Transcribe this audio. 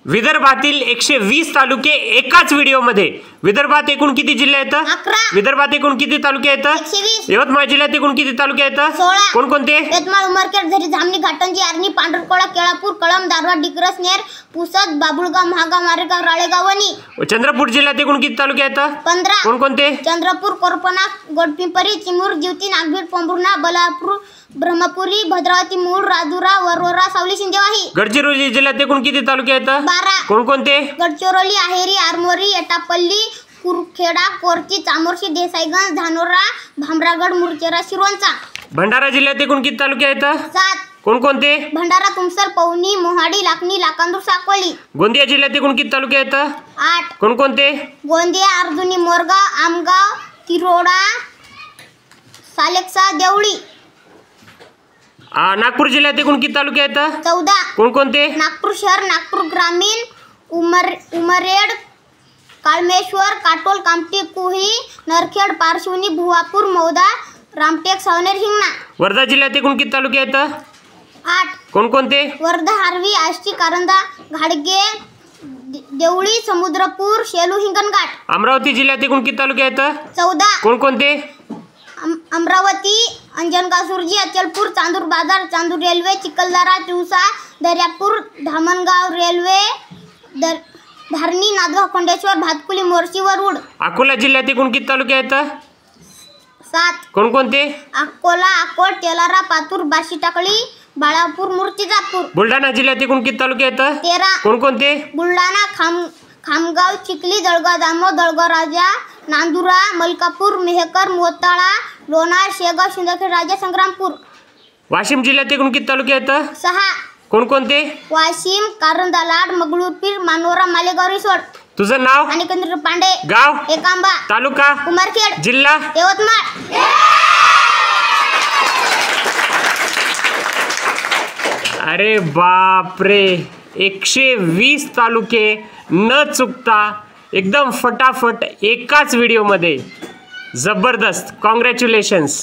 विदर्भातील 120 तालुके एकाच व्हिडिओमध्ये। विदर्भात एकूण किती जिल्हे आहेत? 11। विदर्भात एकूण किती तालुके आहेत? 120। यवतमाळ जिल्ह्यात एकूण किती तालुके आहेत? 16। कोणकोणते? यवतमाळ, उमरखेड, झरी, जामणी, घाटंजी, आर्णी, पांढरकोळा, केळापूर, कळंब, दारवाड, डिग्रस, नेर, पुसद, बाबुळगाव, महागाव, मारेगाव, राळेगाव, वणी। चंद्रपूर जिल्ह्यात एकूण किती तालुके आहेत? 15। कोणकोणते? चंद्रपूर, कोरपणा, गोडपिंपरी, चिमूर, जिवती, नागभीड, पोंभुर्णा, बलापूर, ब्रह्मपुरी, भद्रावती, मूळ, राजुरा, वरोरा, सावली, सिंदेवाही। गडचिरोली जिल्ह्यात एकूण किती तालुके आहेत? 12। कोणकोणते? गडचिरोली, आहेरी, आरमोरी, एटापल्ली, कुरखेडा, कोरची, चामोर्शी, देसाईगंज, धानोरा, भामरागड, मुरचेरा, शिरवंचा। भंडारा जिल्ह्यात एकूण किती तालुके आहेत? 7। कोणकोणते? भंडारा, तुमसर, पवनी, मोहाडी, लाखनी, लाकांदूर, साकोली। गोंदिया जिल्ह्यात एकूण किती तालुके आहेत? 8। कोणकोणते? गोंदिया, अर्जुनी, मोरगाव, आमगाव, तिरोडा, सालेक्सा, देवळी। नागपूर जिल्ह्यात एकूण किती तालुके आहेत? 14। कोणकोणते? नागपूर शहर, नागपूर ग्रामीण, उमरेड, काळमेश्वर, काटोल, कामठी, कुही, नरखेड, पारशिवनी, भुवापूर, मौदा, रामटेक, सावनेर, हिंगणा। वर्धा जिल्ह्यात एकूण किती तालुके आहेत? 8। कोणकोणते? वर्धा, हारवी, आष्टी, कारंजा, घाडगे, देवळी, समुद्रपूर, शेलू, हिंगणघाट। अमरावती जिल्ह्यात एकूण किती तालुके आहेत? 14। कोणकोणते? अमरावती, अंजनगाव, सुरजी, अचलपूर, चांदूर बाजार, चांदूर रेल्वे, चिखलदरा, तिवसा, दर्यापूर, धामणगाव रेल्वे, धारणी, नांदगाव, खंडेश्वर, भातकुली, मोर्शी, वरुड। अकोला जिल्ह्यात एकूण किती तालुके आहेत? 7। कोणकोणते? अकोला, अकोट, तेलारा, पातूर, बाशी, टाकळी, बाळापूर, मूर्तिजापूर। बुलढाणा जिल्ह्यात एकूण किती तालुके आहेत? 13। कोणकोणते? बुलढाणा, खामगाव, चिखली, जळगाव, दामो, दळगाव, राजा, नांदुरा, मलकापूर, मेहकर, मोताळा, लोणार, शेगाव, शिंदखेड, राजा, संग्रामपूर। वाशिम जिल्ह्यात एकूण किती तालुके आहेत? 6। कोणकोणते? वाशिम, कारंजा, लाड, मंगळूरपीर, मानोरा, मालेगाव, रिसोड। तुझं नाव? अनिकेंद्र पांडे। गाव? एकांबा। तालुका? उमरखेड। जिल्हा? यवतमाळ। अरे बाप रे, 120 तालुके न चुकता एकदम फटाफट एकाच व्हिडिओमध्ये। जबरदस्त, कॉंग्रॅच्युलेशन्स।